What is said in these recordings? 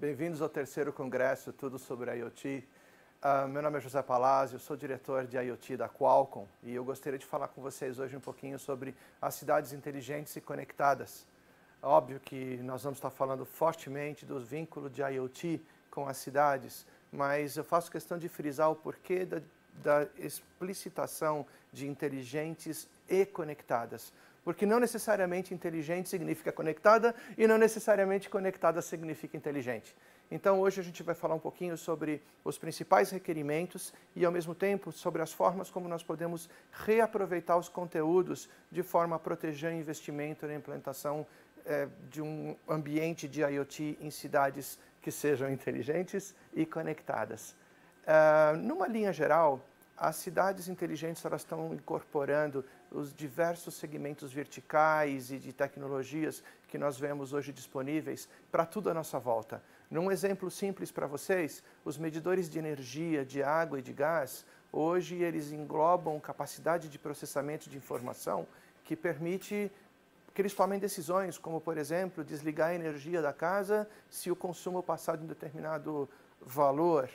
Bem-vindos ao terceiro congresso Tudo sobre IoT. Meu nome é José Palazzo, sou diretor de IoT da Qualcomm e eu gostaria de falar com vocês hoje um pouquinho sobre as cidades inteligentes e conectadas. Óbvio que nós vamos estar falando fortemente do vínculo de IoT com as cidades, mas eu faço questão de frisar o porquê da explicitação de inteligentes e conectadas. Porque não necessariamente inteligente significa conectada e não necessariamente conectada significa inteligente. Então hoje a gente vai falar um pouquinho sobre os principais requerimentos e ao mesmo tempo sobre as formas como nós podemos reaproveitar os conteúdos de forma a proteger o investimento na implantação de um ambiente de IoT em cidades que sejam inteligentes e conectadas. Numa linha geral, as cidades inteligentes elas estão incorporando os diversos segmentos verticais e de tecnologias que nós vemos hoje disponíveis para tudo à nossa volta. Num exemplo simples para vocês, os medidores de energia, de água e de gás, hoje eles englobam capacidade de processamento de informação que permite que eles tomem decisões, como, por exemplo, desligar a energia da casa se o consumo passar de um determinado valor.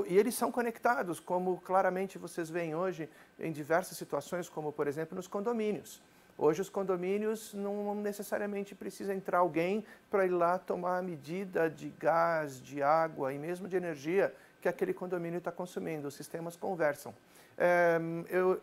E eles são conectados, como claramente vocês veem hoje em diversas situações, como, por exemplo, nos condomínios. Hoje os condomínios não necessariamente precisa entrar alguém para ir lá tomar a medida de gás, de água e mesmo de energia que aquele condomínio está consumindo. Os sistemas conversam.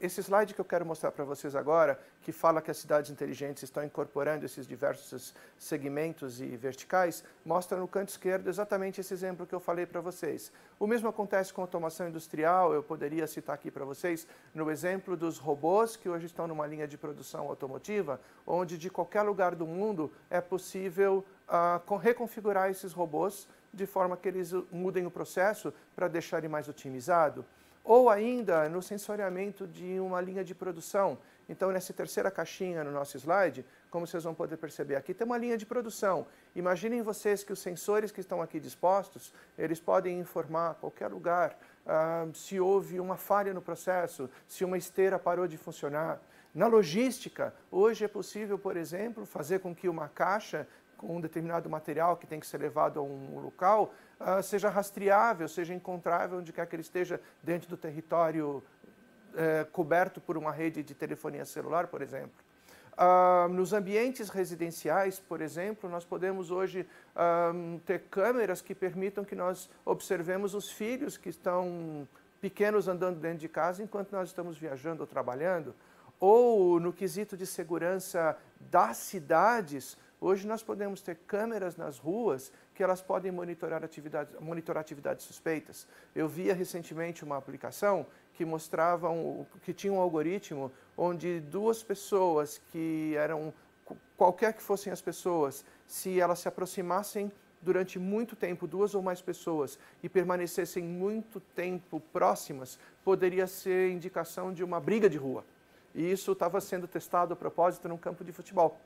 Esse slide que eu quero mostrar para vocês agora, que fala que as cidades inteligentes estão incorporando esses diversos segmentos e verticais, mostra no canto esquerdo exatamente esse exemplo que eu falei para vocês. O mesmo acontece com automação industrial, eu poderia citar aqui para vocês no exemplo dos robôs que hoje estão numa linha de produção automotiva, onde de qualquer lugar do mundo é possível reconfigurar esses robôs de forma que eles mudem o processo para deixar ele mais otimizado. Ou ainda no sensoriamento de uma linha de produção. Então, nessa terceira caixinha no nosso slide, como vocês vão poder perceber aqui, tem uma linha de produção. Imaginem vocês que os sensores que estão aqui dispostos, eles podem informar a qualquer lugar se houve uma falha no processo, se uma esteira parou de funcionar. Na logística, hoje é possível, por exemplo, fazer com que uma caixa com um determinado material que tem que ser levado a um local, seja rastreável, seja encontrável onde quer que ele esteja dentro do território coberto por uma rede de telefonia celular, por exemplo. Nos ambientes residenciais, por exemplo, nós podemos hoje ter câmeras que permitam que nós observemos os filhos que estão pequenos andando dentro de casa enquanto nós estamos viajando ou trabalhando. Ou no quesito de segurança das cidades, hoje nós podemos ter câmeras nas ruas que elas podem monitorar atividades suspeitas. Eu via recentemente uma aplicação que mostrava que tinha um algoritmo onde duas pessoas que eram, qualquer que fossem as pessoas, se elas se aproximassem durante muito tempo, duas ou mais pessoas, e permanecessem muito tempo próximas, poderia ser indicação de uma briga de rua. E isso estava sendo testado a propósito num campo de futebol.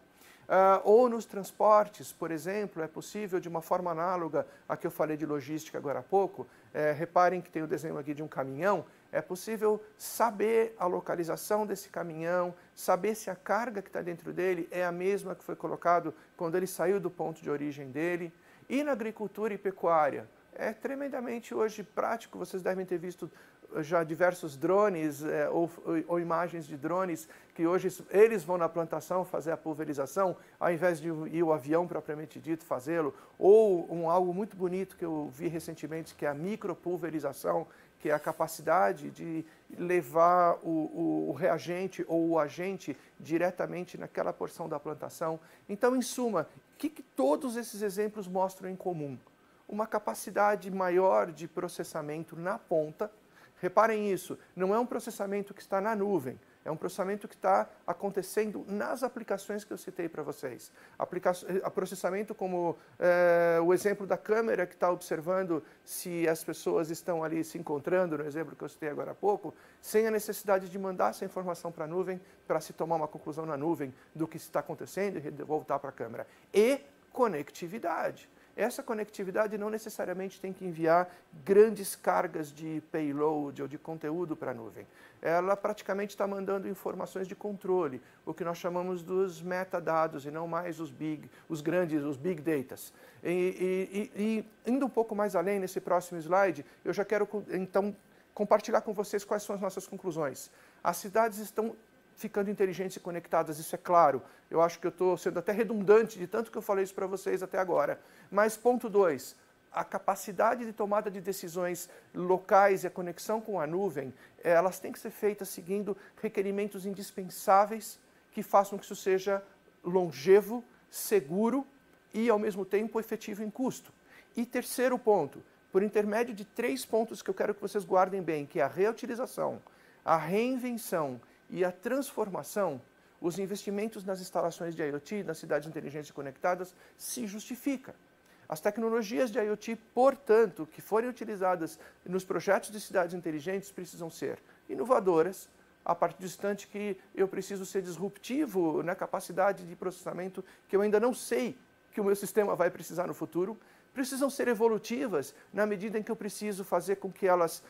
Ou nos transportes, por exemplo, é possível de uma forma análoga à que eu falei de logística agora há pouco, reparem que tem o desenho aqui de um caminhão, é possível saber a localização desse caminhão, saber se a carga que está dentro dele é a mesma que foi colocado quando ele saiu do ponto de origem dele. E na agricultura e pecuária, é tremendamente hoje prático, vocês devem ter visto já diversos drones ou imagens de drones que hoje eles vão na plantação fazer a pulverização ao invés de ir o avião propriamente dito fazê-lo, ou algo muito bonito que eu vi recentemente que é a micropulverização, que é a capacidade de levar o reagente ou o agente diretamente naquela porção da plantação. Então, em suma, o que todos esses exemplos mostram em comum? Uma capacidade maior de processamento na ponta. Reparem isso, não é um processamento que está na nuvem, é um processamento que está acontecendo nas aplicações que eu citei para vocês. Processamento como o exemplo da câmera que está observando se as pessoas estão ali se encontrando, no exemplo que eu citei agora há pouco, sem a necessidade de mandar essa informação para a nuvem para se tomar uma conclusão na nuvem do que está acontecendo e voltar para a câmera. E conectividade. essa conectividade não necessariamente tem que enviar grandes cargas de payload ou de conteúdo para a nuvem. Ela praticamente está mandando informações de controle, o que nós chamamos dos metadados e não mais os big data. E indo um pouco mais além nesse próximo slide, eu já quero então compartilhar com vocês quais são as nossas conclusões. As cidades estão ficando inteligentes e conectadas, isso é claro. Eu acho que eu estou sendo até redundante de tanto que eu falei isso para vocês até agora. Mas ponto 2, a capacidade de tomada de decisões locais e a conexão com a nuvem, elas têm que ser feitas seguindo requerimentos indispensáveis que façam que isso seja longevo, seguro e, ao mesmo tempo, efetivo em custo. E terceiro ponto, por intermédio de 3 pontos que eu quero que vocês guardem bem, que é a reutilização, a reinvenção e a transformação, os investimentos nas instalações de IoT, nas cidades inteligentes e conectadas, se justifica. As tecnologias de IoT, portanto, que forem utilizadas nos projetos de cidades inteligentes, precisam ser inovadoras, a partir do instante que eu preciso ser disruptivo na capacidade de processamento que eu ainda não sei que o meu sistema vai precisar no futuro, precisam ser evolutivas na medida em que eu preciso fazer com que elas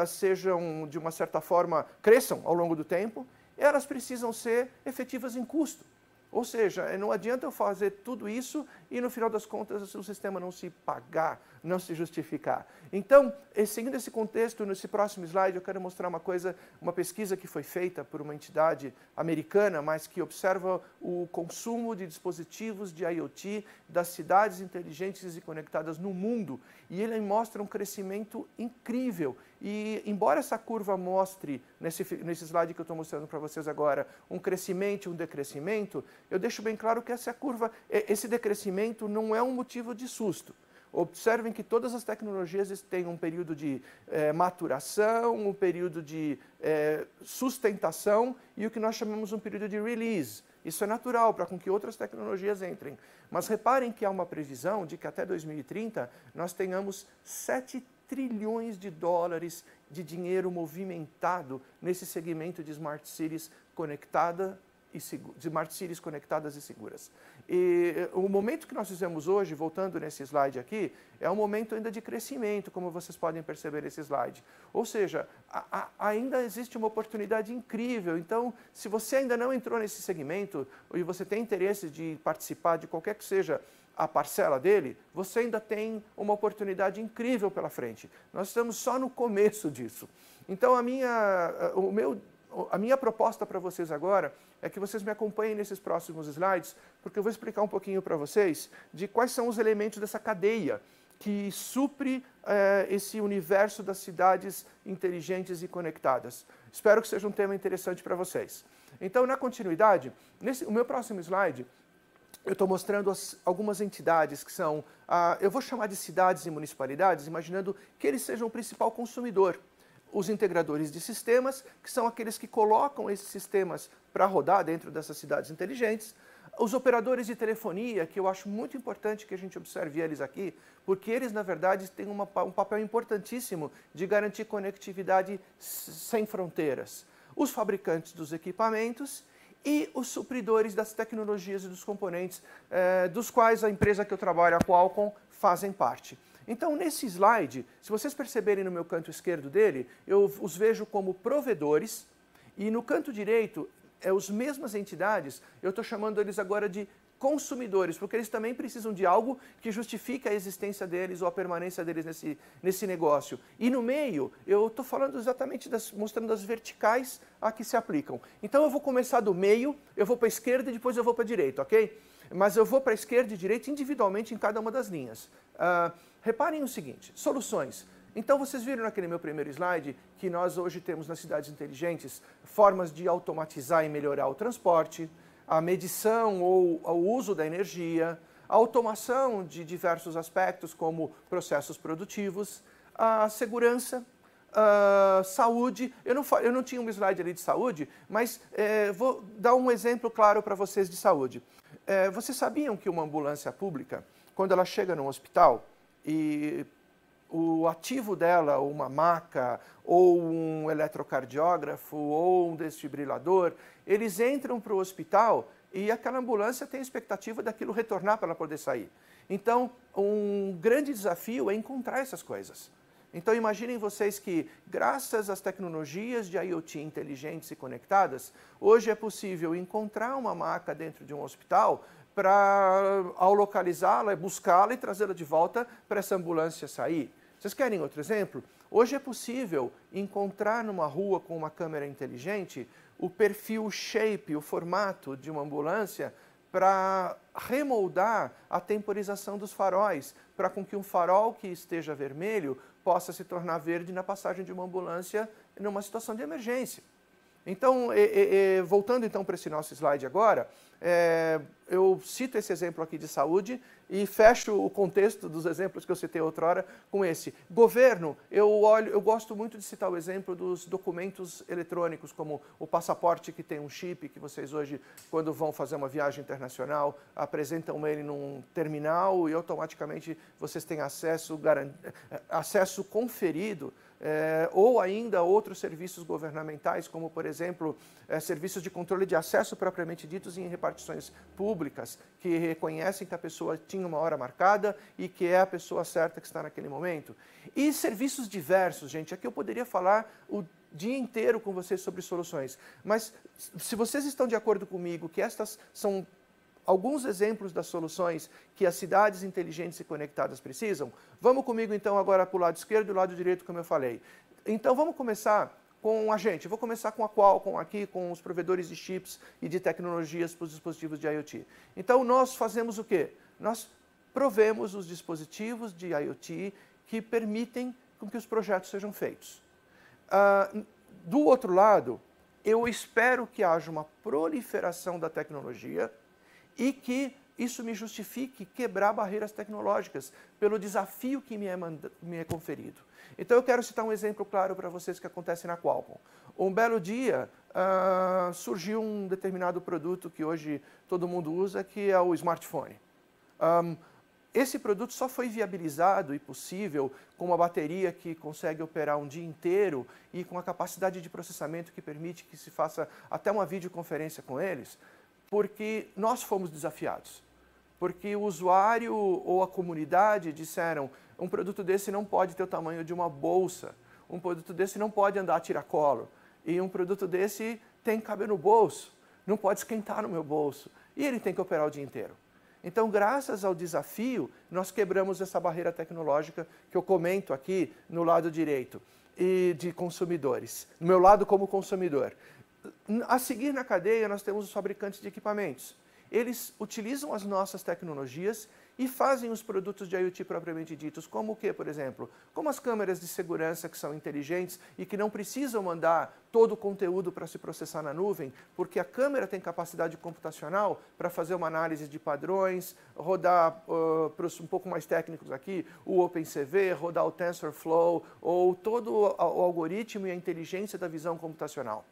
sejam, de uma certa forma, cresçam ao longo do tempo, elas precisam ser efetivas em custo. Ou seja, não adianta eu fazer tudo isso e, no final das contas, o sistema não se pagar, não se justificar. Então, seguindo esse contexto, nesse próximo slide, eu quero mostrar uma pesquisa que foi feita por uma entidade americana, mas que observa o consumo de dispositivos de IoT das cidades inteligentes e conectadas no mundo. E ele mostra um crescimento incrível. E, embora essa curva mostre, nesse slide que eu estou mostrando para vocês agora, um crescimento e um decrescimento, eu deixo bem claro que essa curva, esse decrescimento não é um motivo de susto. Observem que todas as tecnologias têm um período de maturação, um período de sustentação e o que nós chamamos um período de release. Isso é natural para com que outras tecnologias entrem. Mas reparem que há uma previsão de que até 2030 nós tenhamos 7 trilhões de dólares de dinheiro movimentado nesse segmento de smart cities conectadas e seguras. E o momento que nós fizemos hoje, voltando nesse slide aqui, é um momento ainda de crescimento, como vocês podem perceber nesse slide. Ou seja, ainda existe uma oportunidade incrível. Então, se você ainda não entrou nesse segmento e você tem interesse de participar de qualquer que seja a parcela dele, você ainda tem uma oportunidade incrível pela frente. Nós estamos só no começo disso. Então, a minha proposta para vocês agora é que vocês me acompanhem nesses próximos slides, porque eu vou explicar um pouquinho para vocês de quais são os elementos dessa cadeia que supre esse universo das cidades inteligentes e conectadas. Espero que seja um tema interessante para vocês. Então, na continuidade, o meu próximo slide, eu estou mostrando algumas entidades que são, eu vou chamar de cidades e municipalidades, imaginando que eles sejam o principal consumidor. Os integradores de sistemas, que são aqueles que colocam esses sistemas para rodar dentro dessas cidades inteligentes. Os operadores de telefonia, que eu acho muito importante que a gente observe eles aqui, porque eles, na verdade, têm um papel importantíssimo de garantir conectividade sem fronteiras. Os fabricantes dos equipamentos e os supridores das tecnologias e dos componentes, dos quais a empresa que eu trabalho, a Qualcomm, fazem parte. Então, nesse slide, se vocês perceberem no meu canto esquerdo dele, eu os vejo como provedores, e no canto direito, as mesmas entidades, eu estou chamando eles agora de consumidores, porque eles também precisam de algo que justifique a existência deles ou a permanência deles nesse negócio. E no meio, eu estou falando exatamente, mostrando as verticais a que se aplicam. Então, eu vou começar do meio, eu vou para a esquerda e depois eu vou para a direita, ok? Mas eu vou para a esquerda e direita individualmente em cada uma das linhas. Reparem o seguinte, soluções. Então, vocês viram naquele meu primeiro slide que nós hoje temos nas cidades inteligentes formas de automatizar e melhorar o transporte, a medição ou o uso da energia, a automação de diversos aspectos como processos produtivos, a segurança, saúde. Eu não tinha um slide ali de saúde, mas vou dar um exemplo claro para vocês de saúde. Vocês sabiam que uma ambulância pública, quando ela chega num hospital e o ativo dela, uma maca, ou um eletrocardiógrafo, ou um desfibrilador, eles entram para o hospital e aquela ambulância tem a expectativa daquilo retornar para ela poder sair. Então, um grande desafio é encontrar essas coisas. Então, imaginem vocês que, graças às tecnologias de IoT inteligentes e conectadas, hoje é possível encontrar uma maca dentro de um hospital para, ao localizá-la, buscá-la e trazê-la de volta para essa ambulância sair. Vocês querem outro exemplo? Hoje é possível encontrar numa rua com uma câmera inteligente o perfil, o shape, o formato de uma ambulância para remoldar a temporização dos faróis, para com que um farol que esteja vermelho possa se tornar verde na passagem de uma ambulância numa situação de emergência. Então, voltando então para esse nosso slide agora, eu cito esse exemplo aqui de saúde e fecho o contexto dos exemplos que eu citei outrora com esse. Governo, eu gosto muito de citar o exemplo dos documentos eletrônicos, como o passaporte que tem um chip, que vocês hoje, quando vão fazer uma viagem internacional, apresentam ele num terminal e automaticamente vocês têm acesso conferido. Ou ainda outros serviços governamentais, como, por exemplo, serviços de controle de acesso propriamente ditos em repartições públicas, que reconhecem que a pessoa tinha uma hora marcada e que é a pessoa certa que está naquele momento. E serviços diversos, gente. Aqui eu poderia falar o dia inteiro com vocês sobre soluções, mas se vocês estão de acordo comigo que estas são alguns exemplos das soluções que as cidades inteligentes e conectadas precisam, vamos comigo então agora para o lado esquerdo e o lado direito, como eu falei. Então vamos começar com a gente. Vou começar com a Qualcomm aqui, com os provedores de chips e de tecnologias para os dispositivos de IoT. Então nós fazemos o quê? Nós provemos os dispositivos de IoT que permitem com que os projetos sejam feitos. Do outro lado, eu espero que haja uma proliferação da tecnologia e que isso me justifique quebrar barreiras tecnológicas pelo desafio que me é conferido. Então eu quero citar um exemplo claro para vocês que acontece na Qualcomm. Um belo dia surgiu um determinado produto que hoje todo mundo usa, que é o smartphone. Esse produto só foi viabilizado e possível com uma bateria que consegue operar um dia inteiro e com a capacidade de processamento que permite que se faça até uma videoconferência com eles, porque nós fomos desafiados. Porque o usuário ou a comunidade disseram, um produto desse não pode ter o tamanho de uma bolsa, um produto desse não pode andar a tiracolo, e um produto desse tem que caber no bolso, não pode esquentar no meu bolso, e ele tem que operar o dia inteiro. Então, graças ao desafio, nós quebramos essa barreira tecnológica que eu comento aqui no lado direito, e de consumidores, no meu lado como consumidor. A seguir na cadeia, nós temos os fabricantes de equipamentos. Eles utilizam as nossas tecnologias e fazem os produtos de IoT propriamente ditos, como o que, por exemplo? Como as câmeras de segurança que são inteligentes e que não precisam mandar todo o conteúdo para se processar na nuvem, porque a câmera tem capacidade computacional para fazer uma análise de padrões, rodar, para os um pouco mais técnicos aqui, o OpenCV, rodar o TensorFlow, ou todo o algoritmo e a inteligência da visão computacional.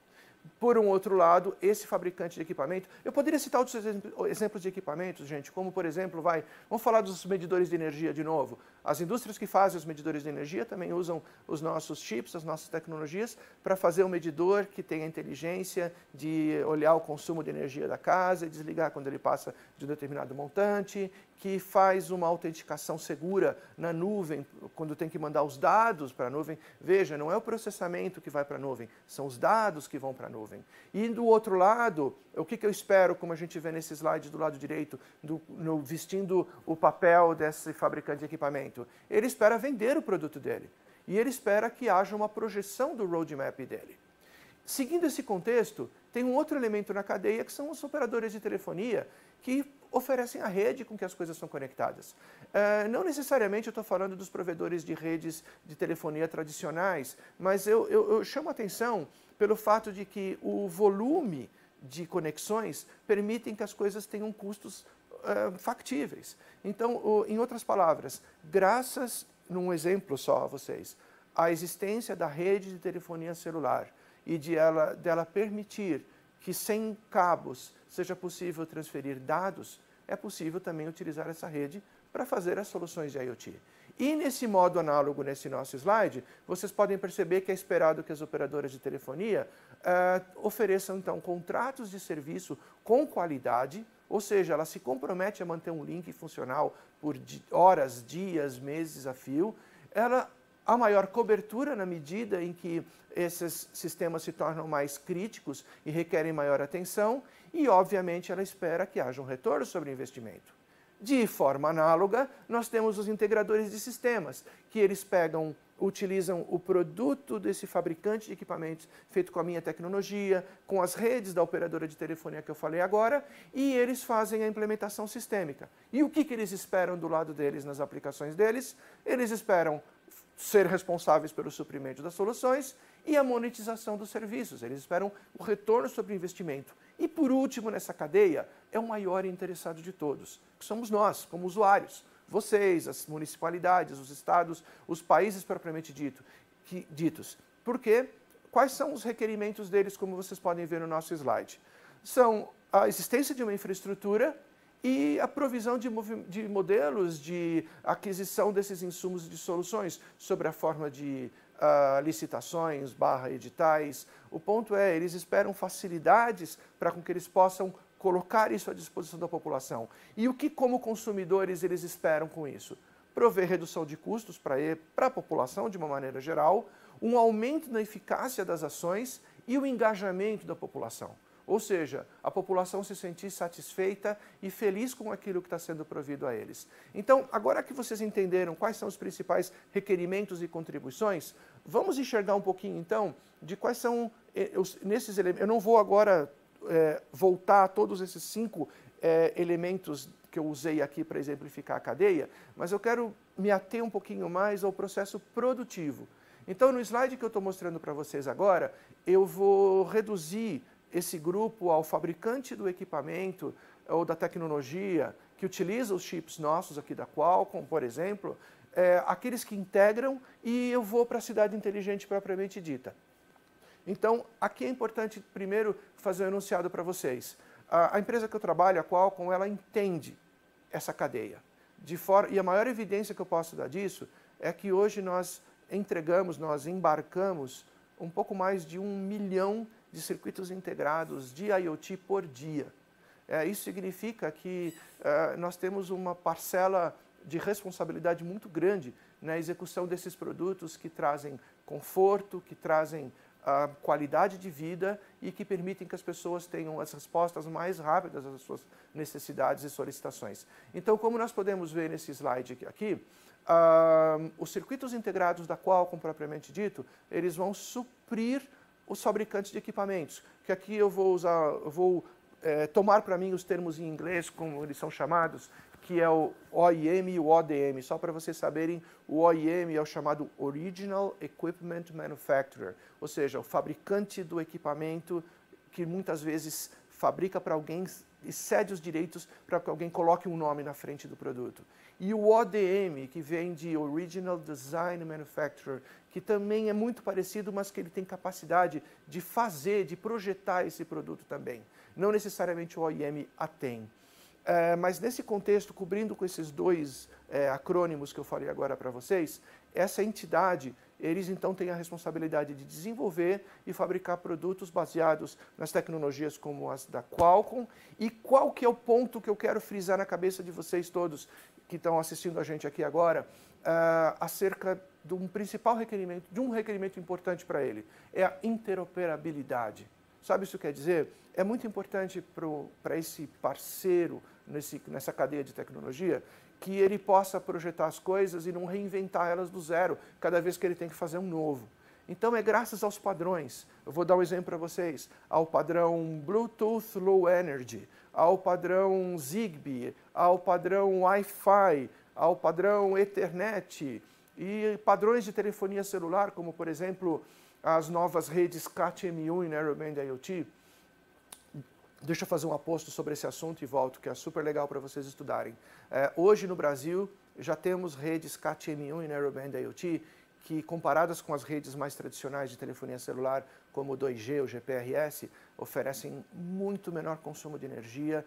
Por um outro lado, esse fabricante de equipamento, eu poderia citar outros exemplos de equipamentos, gente, como por exemplo, vamos falar dos medidores de energia de novo. As indústrias que fazem os medidores de energia também usam os nossos chips, as nossas tecnologias, para fazer um medidor que tenha a inteligência de olhar o consumo de energia da casa e desligar quando ele passa de um determinado montante, que faz uma autenticação segura na nuvem, quando tem que mandar os dados para a nuvem. Veja, não é o processamento que vai para a nuvem, são os dados que vão para a nuvem. E do outro lado, o que eu espero, como a gente vê nesse slide do lado direito, vestindo o papel desse fabricante de equipamento? Ele espera vender o produto dele. E ele espera que haja uma projeção do roadmap dele. Seguindo esse contexto, tem um outro elemento na cadeia que são os operadores de telefonia que oferecem a rede com que as coisas são conectadas. Não necessariamente eu estou falando dos provedores de redes de telefonia tradicionais, mas eu chamo a atenção pelo fato de que o volume de conexões permitem que as coisas tenham custos factíveis. Então, em outras palavras, graças, num exemplo só a vocês, à existência da rede de telefonia celular e dela permitir que sem cabos seja possível transferir dados, é possível também utilizar essa rede para fazer as soluções de IoT. E nesse modo análogo, nesse nosso slide, vocês podem perceber que é esperado que as operadoras de telefonia ofereçam, então, contratos de serviço com qualidade, ou seja, ela se compromete a manter um link funcional por horas, dias, meses a fio, ela há maior cobertura na medida em que esses sistemas se tornam mais críticos e requerem maior atenção e, obviamente, ela espera que haja um retorno sobre o investimento. De forma análoga, nós temos os integradores de sistemas, que eles utilizam o produto desse fabricante de equipamentos feito com a minha tecnologia, com as redes da operadora de telefonia que eu falei agora, e eles fazem a implementação sistêmica. E o que eles esperam do lado deles nas aplicações deles? Eles esperam ser responsáveis pelo suprimento das soluções e a monetização dos serviços. Eles esperam o retorno sobre o investimento. E por último, nessa cadeia, é o maior interessado de todos, que somos nós, como usuários. Vocês, as municipalidades, os estados, os países propriamente ditos. Porque quais são os requerimentos deles, como vocês podem ver no nosso slide? São a existência de uma infraestrutura e a provisão de modelos de aquisição desses insumos e de soluções sobre a forma de licitações, editais. O ponto é, eles esperam facilidades para que eles possam colocar isso à disposição da população. E o que, como consumidores, eles esperam com isso? Prover redução de custos para a população, de uma maneira geral, um aumento na eficácia das ações e o engajamento da população. Ou seja, a população se sentir satisfeita e feliz com aquilo que está sendo provido a eles. Então, agora que vocês entenderam quais são os principais requerimentos e contribuições, vamos enxergar um pouquinho, então, de quais são nesses elementos. Eu não vou agora voltar a todos esses 5 elementos que eu usei aqui para exemplificar a cadeia, mas eu quero me ater um pouquinho mais ao processo produtivo. Então, no slide que eu estou mostrando para vocês agora, eu vou reduzir esse grupo ao fabricante do equipamento ou da tecnologia que utiliza os chips nossos aqui da Qualcomm, por exemplo, aqueles que integram, e eu vou para a cidade inteligente propriamente dita. Então, aqui é importante primeiro fazer um enunciado para vocês. A empresa que eu trabalho, a Qualcomm, ela entende essa cadeia. E a maior evidência que eu posso dar disso é que hoje nós embarcamos um pouco mais de 1 milhão de circuitos integrados de IoT por dia. Isso significa que nós temos uma parcela de responsabilidade muito grande na execução desses produtos que trazem conforto, que trazem qualidade de vida e que permitem que as pessoas tenham as respostas mais rápidas às suas necessidades e solicitações. Então, como nós podemos ver nesse slide aqui, os circuitos integrados da Qualcomm, propriamente dito, eles vão suprir os fabricantes de equipamentos, que aqui eu vou tomar para mim os termos em inglês, como eles são chamados, que é o OEM e o ODM. Só para vocês saberem, o OEM é o chamado Original Equipment Manufacturer, ou seja, o fabricante do equipamento que muitas vezes fabrica para alguém e cede os direitos para que alguém coloque um nome na frente do produto. E o ODM, que vem de Original Design Manufacturer, que também é muito parecido, mas que ele tem capacidade de fazer, de projetar esse produto também. Não necessariamente o OEM a tem. Mas nesse contexto, cobrindo com esses 2 acrônimos que eu falei agora para vocês, essa entidade, eles então têm a responsabilidade de desenvolver e fabricar produtos baseados nas tecnologias como as da Qualcomm. E qual que é o ponto que eu quero frisar na cabeça de vocês todos que estão assistindo a gente aqui agora, acerca de um principal requerimento, de um requerimento importante para ele, é a interoperabilidade. Sabe isso quer dizer? É muito importante para esse parceiro nessa cadeia de tecnologia que ele possa projetar as coisas e não reinventar elas do zero cada vez que ele tem que fazer um novo. Então é graças aos padrões. Eu vou dar um exemplo para vocês. Ao padrão Bluetooth Low Energy, ao padrão Zigbee, ao padrão Wi-Fi, ao padrão Ethernet e padrões de telefonia celular, como por exemplo as novas redes CAT-M1 e Narrowband IoT. Deixa eu fazer um aposto sobre esse assunto e volto, que é super legal para vocês estudarem. Hoje no Brasil já temos redes CAT-M1 e Narrowband IoT que, comparadas com as redes mais tradicionais de telefonia celular, como o 2G ou GPRS, oferecem muito menor consumo de energia,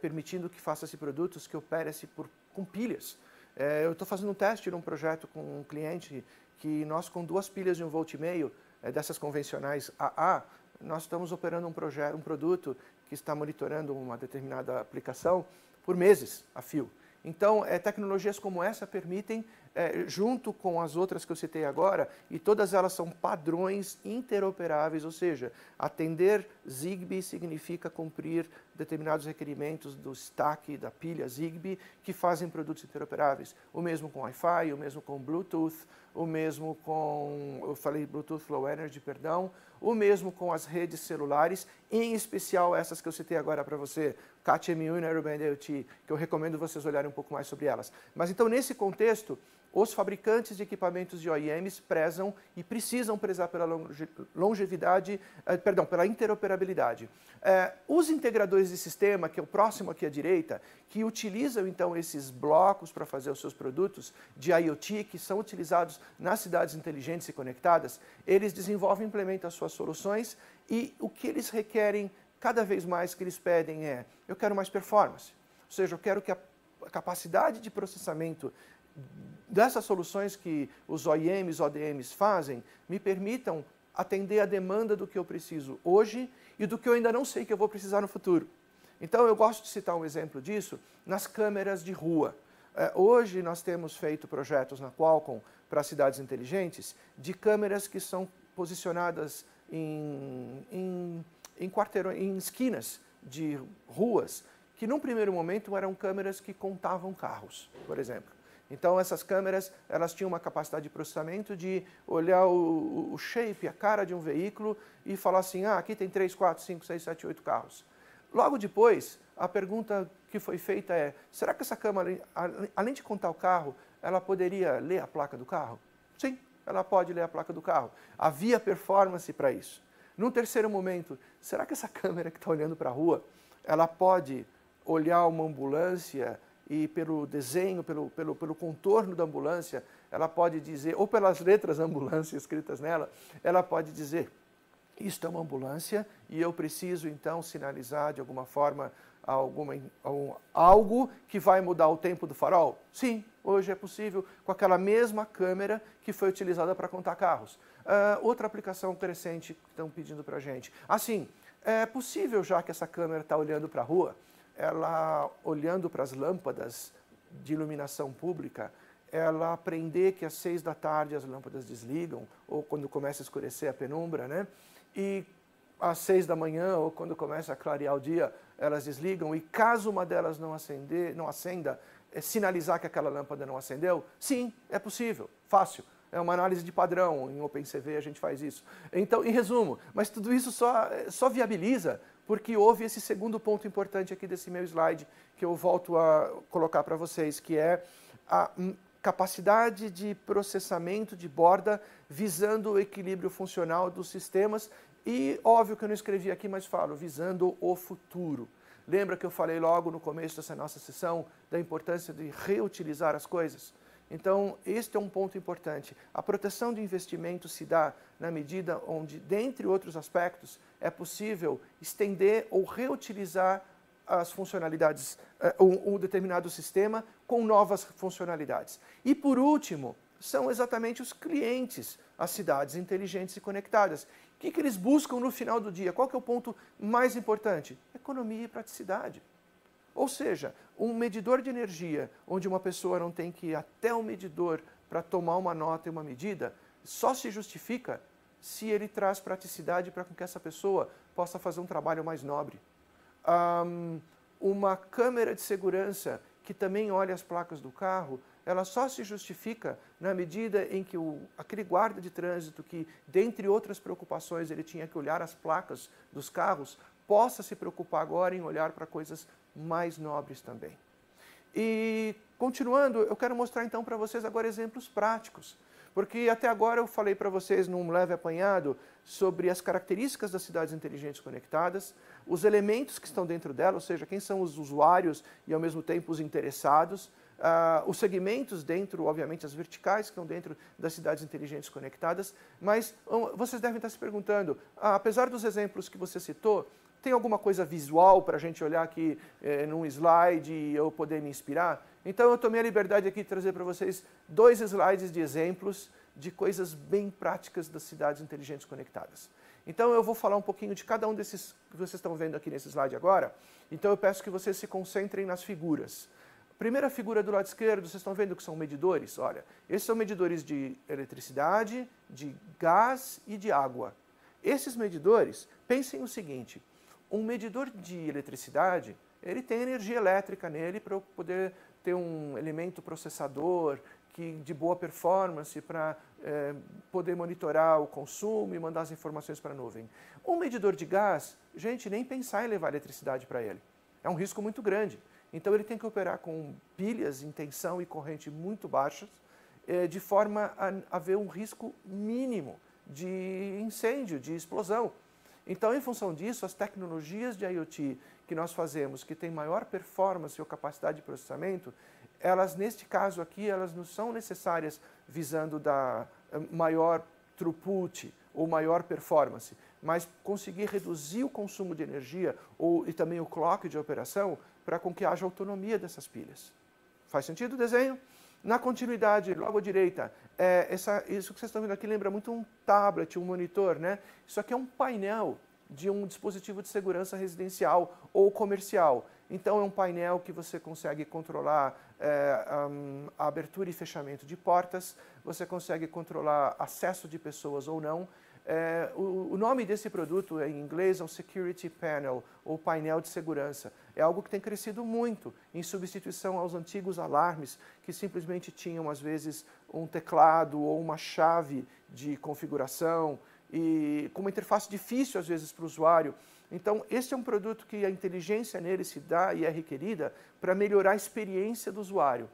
permitindo que faça-se produtos que operem-se com pilhas. Eu estou fazendo um teste num projeto com um cliente que nós, com 2 pilhas de 1,5 volt, dessas convencionais AA, nós estamos operando um produto que está monitorando uma determinada aplicação por meses a fio. Então, tecnologias como essa permitem, junto com as outras que eu citei agora, e todas elas são padrões interoperáveis, ou seja, atender Zigbee significa cumprir determinados requerimentos do stack da pilha Zigbee que fazem produtos interoperáveis. O mesmo com Wi-Fi, o mesmo com Bluetooth, o mesmo com, eu falei Bluetooth Low Energy, perdão, o mesmo com as redes celulares, em especial essas que eu citei agora para você, CAT-M1 e Narrowband IoT, que eu recomendo vocês olharem um pouco mais sobre elas. Mas então, nesse contexto, os fabricantes de equipamentos de OEMs prezam e precisam prezar pela longevidade, pela interoperabilidade. Os integradores de sistema, que é o próximo aqui à direita, que utilizam então esses blocos para fazer os seus produtos de IoT, que são utilizados nas cidades inteligentes e conectadas, eles desenvolvem e implementam as suas soluções e o que eles requerem cada vez mais que eles pedem é, eu quero mais performance, ou seja, eu quero que a capacidade de processamento dessas soluções que os OEMs, ODMs fazem, me permitam atender a demanda do que eu preciso hoje e do que eu ainda não sei que eu vou precisar no futuro. Então, eu gosto de citar um exemplo disso nas câmeras de rua. Hoje, nós temos feito projetos na Qualcomm para cidades inteligentes de câmeras que são posicionadas em esquinas de ruas, que num primeiro momento eram câmeras que contavam carros, por exemplo. Então, essas câmeras, elas tinham uma capacidade de processamento de olhar o shape, a cara de um veículo e falar assim, aqui tem 3, 4, 5, 6, 7, 8 carros. Logo depois, a pergunta que foi feita é, será que essa câmera, além de contar o carro, ela poderia ler a placa do carro? Sim, ela pode ler a placa do carro. Havia performance para isso. Num terceiro momento, será que essa câmera que está olhando para a rua, ela pode olhar uma ambulância e pelo desenho, pelo contorno da ambulância, ela pode dizer, ou pelas letras ambulância escritas nela, ela pode dizer, isto é uma ambulância e eu preciso então sinalizar de alguma forma algo que vai mudar o tempo do farol? Sim, hoje é possível com aquela mesma câmera que foi utilizada para contar carros. Outra aplicação crescente que estão pedindo para a gente. Assim, é possível já que essa câmera está olhando para a rua, ela olhando para as lâmpadas de iluminação pública, ela aprender que às 6 da tarde as lâmpadas desligam, ou quando começa a escurecer a penumbra, né? E às 6 da manhã, ou quando começa a clarear o dia, elas desligam, e caso uma delas não acenda, sinalizar que aquela lâmpada não acendeu? Sim, é possível, fácil. É uma análise de padrão, em OpenCV a gente faz isso. Então, em resumo, mas tudo isso só viabiliza porque houve esse segundo ponto importante aqui desse meu slide, que eu volto a colocar para vocês, que é a capacidade de processamento de borda visando o equilíbrio funcional dos sistemas e, óbvio que eu não escrevi aqui, mas falo, visando o futuro. Lembra que eu falei logo no começo dessa nossa sessão da importância de reutilizar as coisas? Então, este é um ponto importante. A proteção de investimento se dá na medida onde, dentre outros aspectos, é possível estender ou reutilizar as funcionalidades, um determinado sistema com novas funcionalidades. E, por último, são exatamente os clientes, as cidades inteligentes e conectadas. O que eles buscam no final do dia? Qual que é o ponto mais importante? Economia e praticidade. Ou seja, um medidor de energia, onde uma pessoa não tem que ir até o medidor para tomar uma nota e uma medida, só se justifica se ele traz praticidade para que essa pessoa possa fazer um trabalho mais nobre. Uma câmera de segurança que também olha as placas do carro, ela só se justifica na medida em que aquele guarda de trânsito que, dentre outras preocupações, ele tinha que olhar as placas dos carros, possa se preocupar agora em olhar para coisas mais nobres também. E, continuando, eu quero mostrar então para vocês agora exemplos práticos, porque até agora eu falei para vocês num leve apanhado sobre as características das cidades inteligentes conectadas, os elementos que estão dentro dela, ou seja, quem são os usuários e ao mesmo tempo os interessados, os segmentos dentro, obviamente, as verticais que estão dentro das cidades inteligentes conectadas, mas vocês devem estar se perguntando, apesar dos exemplos que você citou, tem alguma coisa visual para a gente olhar aqui num slide e eu poder me inspirar? Então eu tomei a liberdade aqui de trazer para vocês 2 slides de exemplos de coisas bem práticas das cidades inteligentes conectadas. Então eu vou falar um pouquinho de cada um desses que vocês estão vendo aqui nesse slide agora. Então eu peço que vocês se concentrem nas figuras. Primeira figura do lado esquerdo, vocês estão vendo que são medidores? Olha, esses são medidores de eletricidade, de gás e de água. Esses medidores, pensem o seguinte, um medidor de eletricidade, ele tem energia elétrica nele para eu poder ter um elemento processador de boa performance para poder monitorar o consumo e mandar as informações para a nuvem. Um medidor de gás, gente, nem pensar em levar eletricidade para ele. É um risco muito grande. Então ele tem que operar com pilhas em tensão e corrente muito baixas, de forma a haver um risco mínimo de incêndio, de explosão. Então, em função disso, as tecnologias de IoT que nós fazemos, que têm maior performance ou capacidade de processamento, elas, neste caso aqui, elas não são necessárias visando dar maior throughput ou maior performance, mas conseguir reduzir o consumo de energia e também o clock de operação para com que haja autonomia dessas pilhas. Faz sentido o desenho? Na continuidade, logo à direita, isso que vocês estão vendo aqui lembra muito um tablet, um monitor, né? Isso aqui é um painel de um dispositivo de segurança residencial ou comercial. Então é um painel que você consegue controlar a abertura e fechamento de portas, você consegue controlar acesso de pessoas ou não. O nome desse produto em inglês é o Security Panel, ou painel de segurança. É algo que tem crescido muito em substituição aos antigos alarmes, que simplesmente tinham, às vezes, um teclado ou uma chave de configuração, e com uma interface difícil, às vezes, para o usuário. Então, este é um produto que a inteligência nele se dá e é requerida para melhorar a experiência do usuário.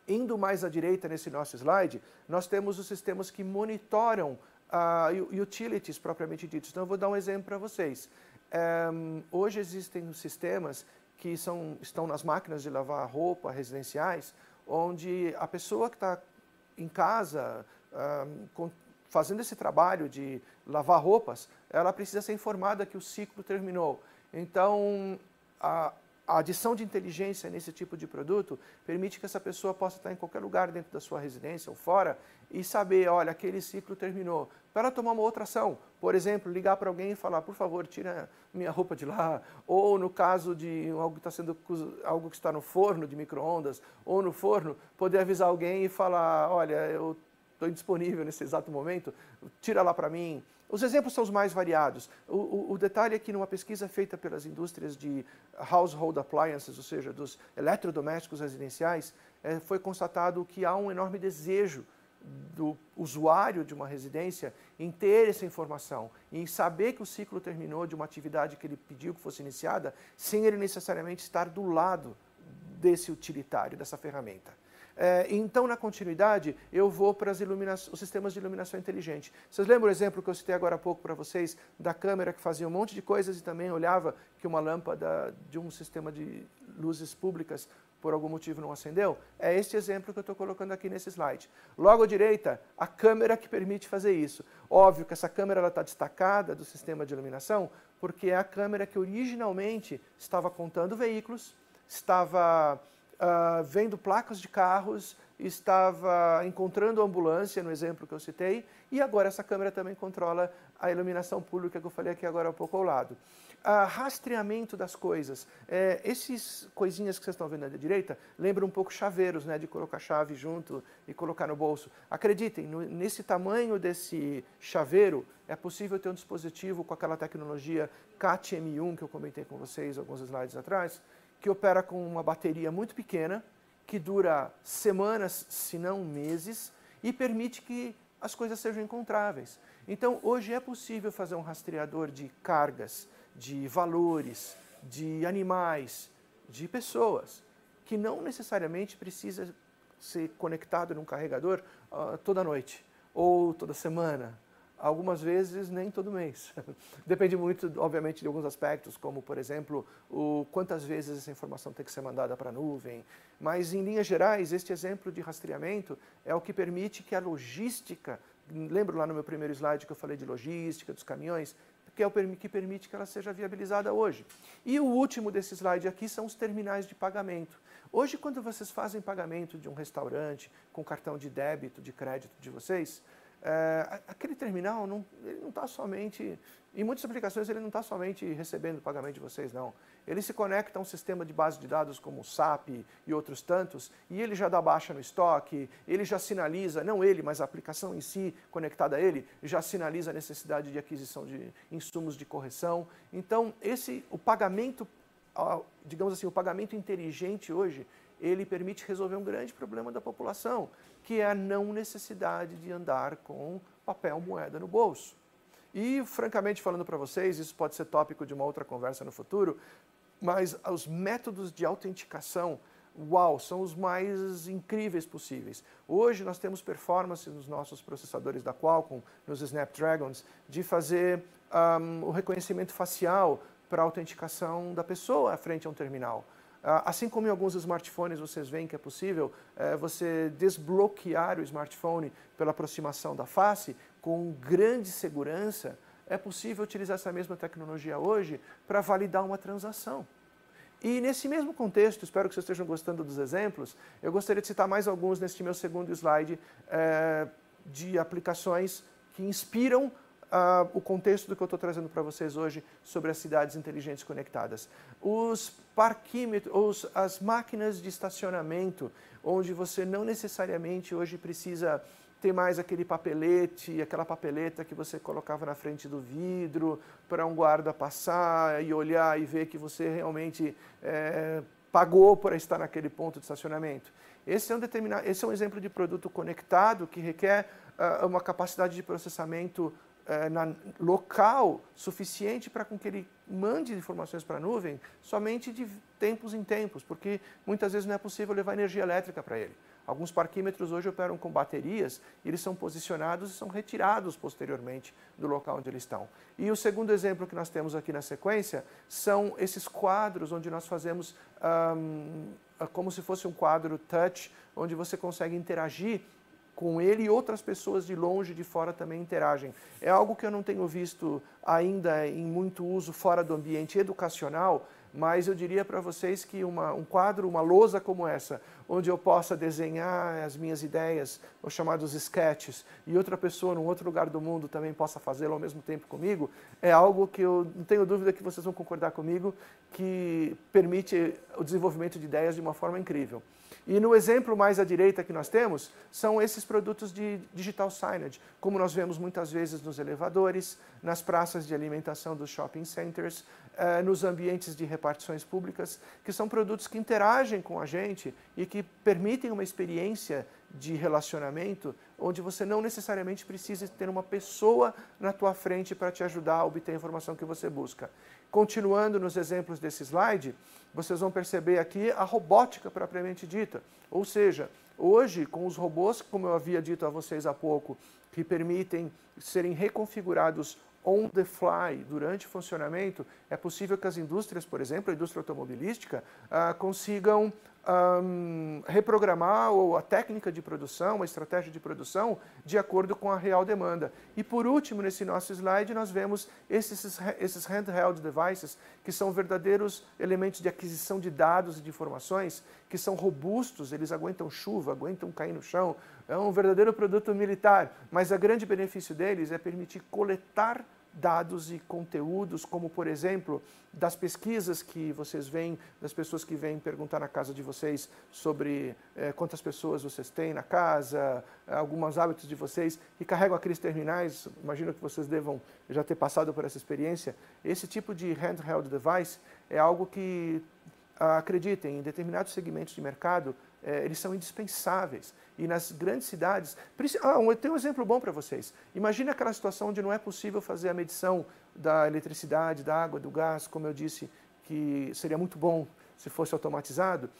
Indo mais à direita nesse nosso slide, nós temos os sistemas que monitoram utilities propriamente ditos. Então, eu vou dar um exemplo para vocês. Hoje existem sistemas que estão nas máquinas de lavar roupa residenciais, onde a pessoa que está em casa fazendo esse trabalho de lavar roupas, ela precisa ser informada que o ciclo terminou. Então, a adição de inteligência nesse tipo de produto permite que essa pessoa possa estar em qualquer lugar dentro da sua residência ou fora e saber, olha, aquele ciclo terminou, para ela tomar uma outra ação. Por exemplo, ligar para alguém e falar, por favor, tira minha roupa de lá. Ou no caso de algo que está no forno de micro-ondas ou no forno, poder avisar alguém e falar, olha, eu estou indisponível nesse exato momento, tira lá para mim. Os exemplos são os mais variados. O detalhe é que numa pesquisa feita pelas indústrias de household appliances, ou seja, dos eletrodomésticos residenciais, foi constatado que há um enorme desejo do usuário de uma residência em ter essa informação, em saber que o ciclo terminou de uma atividade que ele pediu que fosse iniciada, sem ele necessariamente estar do lado desse utilitário, dessa ferramenta. Então, na continuidade, eu vou para os sistemas de iluminação inteligente. Vocês lembram o exemplo que eu citei agora há pouco para vocês, da câmera que fazia um monte de coisas e também olhava que uma lâmpada de um sistema de luzes públicas, por algum motivo, não acendeu? É este exemplo que eu estou colocando aqui nesse slide. Logo à direita, a câmera que permite fazer isso. Óbvio que essa câmera está destacada do sistema de iluminação, porque é a câmera que originalmente estava contando veículos, estava vendo placas de carros, estava encontrando ambulância, no exemplo que eu citei, e agora essa câmera também controla a iluminação pública que eu falei aqui agora há pouco ao lado. Rastreamento das coisas. Esses coisinhas que vocês estão vendo à direita lembram um pouco chaveiros, né, de colocar chave junto e colocar no bolso. Acreditem, nesse tamanho desse chaveiro, é possível ter um dispositivo com aquela tecnologia CAT-M1 que eu comentei com vocês alguns slides atrás, que opera com uma bateria muito pequena, que dura semanas, se não meses, e permite que as coisas sejam encontráveis. Então, hoje é possível fazer um rastreador de cargas, de valores, de animais, de pessoas, que não necessariamente precisa ser conectado num carregador toda noite, ou toda semana, algumas vezes nem todo mês. Depende muito, obviamente, de alguns aspectos, como, por exemplo, quantas vezes essa informação tem que ser mandada para a nuvem. Mas, em linhas gerais, este exemplo de rastreamento é o que permite que a logística, lembro lá no meu primeiro slide que eu falei de logística, dos caminhões, que é o que permite que ela seja viabilizada hoje. E o último desse slide aqui são os terminais de pagamento. Hoje, quando vocês fazem pagamento de um restaurante com cartão de débito, de crédito de vocês, aquele terminal, ele não está somente, em muitas aplicações ele não está somente recebendo o pagamento de vocês, não. Ele se conecta a um sistema de base de dados como o SAP e outros tantos, e ele já dá baixa no estoque, ele já sinaliza, não ele, mas a aplicação em si conectada a ele, já sinaliza a necessidade de aquisição de insumos de correção. Então, o pagamento, digamos assim, o pagamento inteligente hoje, ele permite resolver um grande problema da população, que é a não necessidade de andar com papel moeda no bolso. E, francamente, falando para vocês, isso pode ser tópico de uma outra conversa no futuro, mas os métodos de autenticação, uau, são os mais incríveis possíveis. Hoje nós temos performance nos nossos processadores da Qualcomm, nos Snapdragons, de fazer o reconhecimento facial para a autenticação da pessoa frente a um terminal. Assim como em alguns smartphones vocês veem que é possível você desbloquear o smartphone pela aproximação da face, com grande segurança, é possível utilizar essa mesma tecnologia hoje para validar uma transação. E nesse mesmo contexto, espero que vocês estejam gostando dos exemplos, eu gostaria de citar mais alguns neste meu segundo slide de aplicações que inspiram o contexto do que eu estou trazendo para vocês hoje sobre as cidades inteligentes conectadas. Os parquímetros, as máquinas de estacionamento, onde você não necessariamente hoje precisa ter mais aquele papelete, aquela papeleta que você colocava na frente do vidro para um guarda passar e olhar e ver que você realmente pagou para estar naquele ponto de estacionamento. Esse é um exemplo de produto conectado que requer uma capacidade de processamento local suficiente para com que ele mande informações para a nuvem somente de tempos em tempos, porque muitas vezes não é possível levar energia elétrica para ele. Alguns parquímetros hoje operam com baterias, e eles são posicionados e são retirados posteriormente do local onde eles estão. E o segundo exemplo que nós temos aqui na sequência são esses quadros onde nós fazemos como se fosse um quadro touch, onde você consegue interagir com ele e outras pessoas de longe, de fora também interagem. É algo que eu não tenho visto ainda em muito uso fora do ambiente educacional, mas eu diria para vocês que um quadro, uma lousa como essa, onde eu possa desenhar as minhas ideias, os chamados sketches, e outra pessoa num outro lugar do mundo também possa fazê-lo ao mesmo tempo comigo, é algo que eu não tenho dúvida que vocês vão concordar comigo, que permite o desenvolvimento de ideias de uma forma incrível. E no exemplo mais à direita que nós temos, são esses produtos de digital signage, como nós vemos muitas vezes nos elevadores, nas praças de alimentação dos shopping centers, nos ambientes de repartições públicas, que são produtos que interagem com a gente e que permitem uma experiência de relacionamento onde você não necessariamente precisa ter uma pessoa na tua frente para te ajudar a obter a informação que você busca. Continuando nos exemplos desse slide, vocês vão perceber aqui a robótica propriamente dita. Ou seja, hoje, com os robôs, como eu havia dito a vocês há pouco, que permitem serem reconfigurados on the fly, durante o funcionamento, é possível que as indústrias, por exemplo, a indústria automobilística, consigam reprogramar a técnica de produção, a estratégia de produção, de acordo com a real demanda. E por último, nesse nosso slide, nós vemos esses handheld devices, que são verdadeiros elementos de aquisição de dados e de informações, que são robustos, eles aguentam chuva, aguentam cair no chão, é um verdadeiro produto militar, mas o grande benefício deles é permitir coletar dados e conteúdos, como, por exemplo, das pesquisas que vocês veem, das pessoas que vêm perguntar na casa de vocês sobre quantas pessoas vocês têm na casa, alguns hábitos de vocês, e carregam aqueles terminais, imagino que vocês devam já ter passado por essa experiência. Esse tipo de handheld device é algo que, acreditem, em determinados segmentos de mercado, eles são indispensáveis. E nas grandes cidades... eu tenho um exemplo bom para vocês. Imagina aquela situação onde não é possível fazer a medição da eletricidade, da água, do gás, como eu disse, que seria muito bom se fosse automatizado.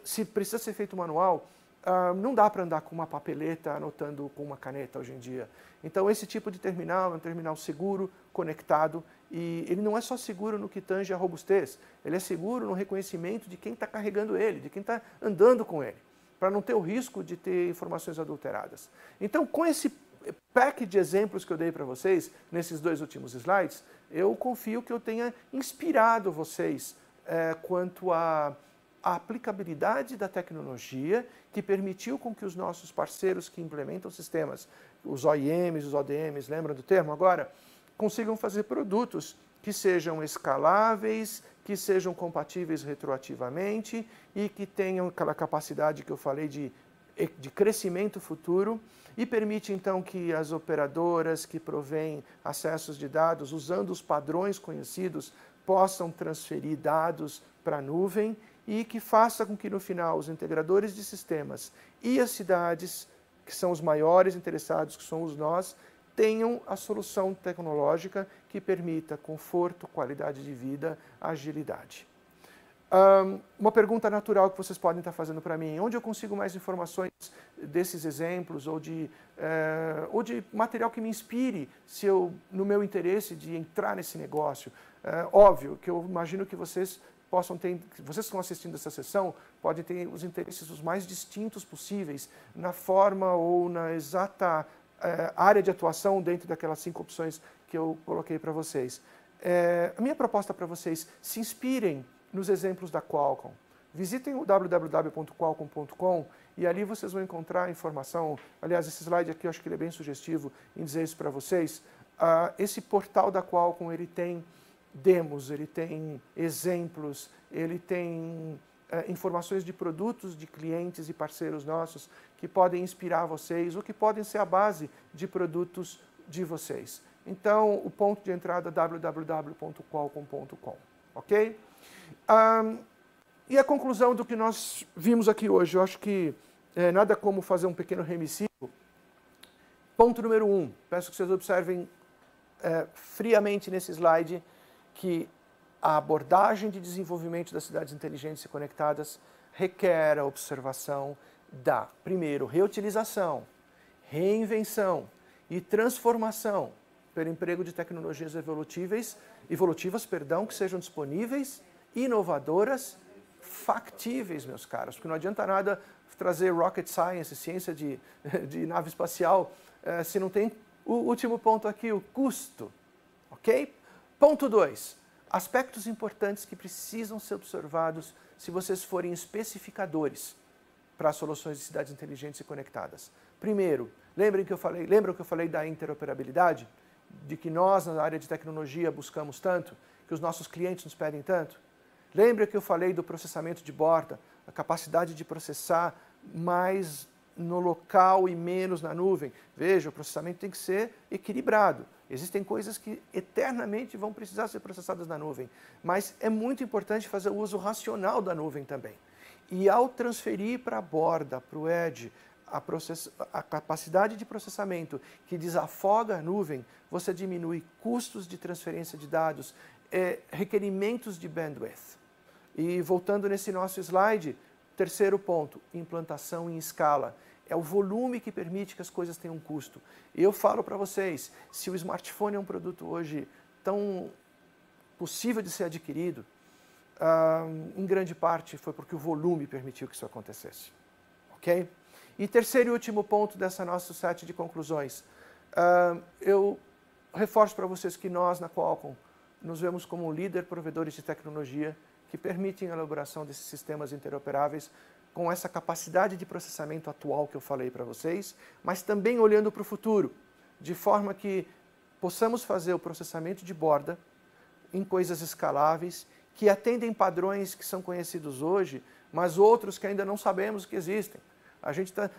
Se precisa ser feito manual, não dá para andar com uma papeleta anotando com uma caneta hoje em dia. Então, esse tipo de terminal é um terminal seguro, conectado, e ele não é só seguro no que tange a robustez, ele é seguro no reconhecimento de quem está carregando ele, de quem está andando com ele, para não ter o risco de ter informações adulteradas. Então, com esse pack de exemplos que eu dei para vocês, nesses dois últimos slides, eu confio que eu tenha inspirado vocês quanto a a aplicabilidade da tecnologia que permitiu com que os nossos parceiros que implementam sistemas, os OEMs, os ODMs, lembram do termo agora? Consigam fazer produtos que sejam escaláveis, que sejam compatíveis retroativamente e que tenham aquela capacidade que eu falei de crescimento futuro e permite então que as operadoras que provêm acessos de dados usando os padrões conhecidos possam transferir dados para a nuvem e que faça com que no final os integradores de sistemas e as cidades, que são os maiores interessados, que somos nós, tenham a solução tecnológica que permita conforto, qualidade de vida, agilidade. Uma pergunta natural que vocês podem estar fazendo para mim: onde eu consigo mais informações desses exemplos ou de material que me inspire se eu, no meu interesse de entrar nesse negócio? Óbvio que eu imagino que vocês possam ter, vocês que estão assistindo essa sessão, podem ter os interesses os mais distintos possíveis na forma ou na exata área de atuação dentro daquelas 5 opções que eu coloquei para vocês. A minha proposta para vocês: se inspirem nos exemplos da Qualcomm. Visitem o www.qualcomm.com e ali vocês vão encontrar informação. Aliás, esse slide aqui eu acho que ele é bem sugestivo em dizer isso para vocês. Esse portal da Qualcomm, ele tem demos, ele tem exemplos, ele tem informações de produtos de clientes e parceiros nossos que podem inspirar vocês ou que podem ser a base de produtos de vocês. Então, o ponto de entrada é www.qualcomm.com, ok? E a conclusão do que nós vimos aqui hoje, eu acho que nada como fazer um pequeno remissivo. Ponto número 1, peço que vocês observem friamente nesse slide que a abordagem de desenvolvimento das cidades inteligentes e conectadas requer a observação da, primeiro, reutilização, reinvenção e transformação pelo emprego de tecnologias evolutivas, que sejam disponíveis, inovadoras, factíveis, meus caros, porque não adianta nada trazer rocket science, ciência de nave espacial, se não tem o último ponto aqui, o custo, ok? Ponto 2, aspectos importantes que precisam ser observados se vocês forem especificadores para as soluções de cidades inteligentes e conectadas. Primeiro, lembram que eu falei da interoperabilidade? De que nós, na área de tecnologia, buscamos tanto, que os nossos clientes nos pedem tanto? Lembra que eu falei do processamento de borda, a capacidade de processar mais no local e menos na nuvem? Veja, o processamento tem que ser equilibrado. Existem coisas que eternamente vão precisar ser processadas na nuvem, mas é muito importante fazer o uso racional da nuvem também. E ao transferir para a borda, para o edge, a capacidade de processamento que desafoga a nuvem, você diminui custos de transferência de dados, requerimentos de bandwidth. E voltando nesse nosso slide, terceiro ponto, implantação em escala. É o volume que permite que as coisas tenham custo. Eu falo para vocês, se o smartphone é um produto hoje tão possível de ser adquirido, em grande parte foi porque o volume permitiu que isso acontecesse. Ok? E terceiro e último ponto dessa nosso set de conclusões. Eu reforço para vocês que nós, na Qualcomm, nos vemos como líder provedores de tecnologia que permitem a elaboração desses sistemas interoperáveis com essa capacidade de processamento atual que eu falei para vocês, mas também olhando para o futuro, de forma que possamos fazer o processamento de borda em coisas escaláveis, que atendem padrões que são conhecidos hoje, mas outros que ainda não sabemos que existem.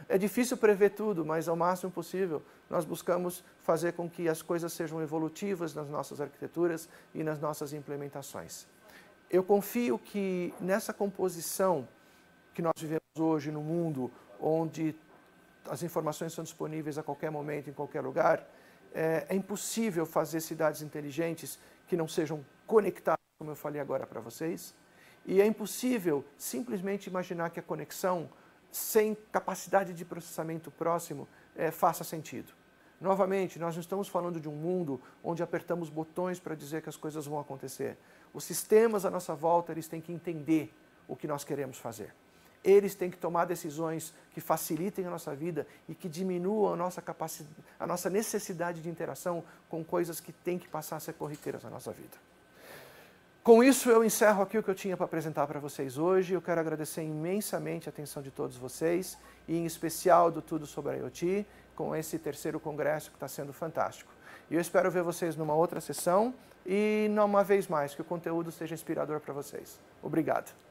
É difícil prever tudo, mas ao máximo possível nós buscamos fazer com que as coisas sejam evolutivas nas nossas arquiteturas e nas nossas implementações. Eu confio que nessa composição que nós vivemos hoje no mundo, onde as informações são disponíveis a qualquer momento, em qualquer lugar, é impossível fazer cidades inteligentes que não sejam conectadas, como eu falei agora para vocês, e é impossível simplesmente imaginar que a conexão sem capacidade de processamento próximo faça sentido. Novamente, nós não estamos falando de um mundo onde apertamos botões para dizer que as coisas vão acontecer. Os sistemas à nossa volta, eles têm que entender o que nós queremos fazer. Eles têm que tomar decisões que facilitem a nossa vida e que diminuam a nossa necessidade de interação com coisas que têm que passar a ser corriqueiras na nossa vida. Com isso, eu encerro aqui o que eu tinha para apresentar para vocês hoje. Eu quero agradecer imensamente a atenção de todos vocês, e em especial do Tudo sobre a IoT, com esse terceiro congresso que está sendo fantástico. E eu espero ver vocês numa outra sessão e, uma vez mais, que o conteúdo seja inspirador para vocês. Obrigado.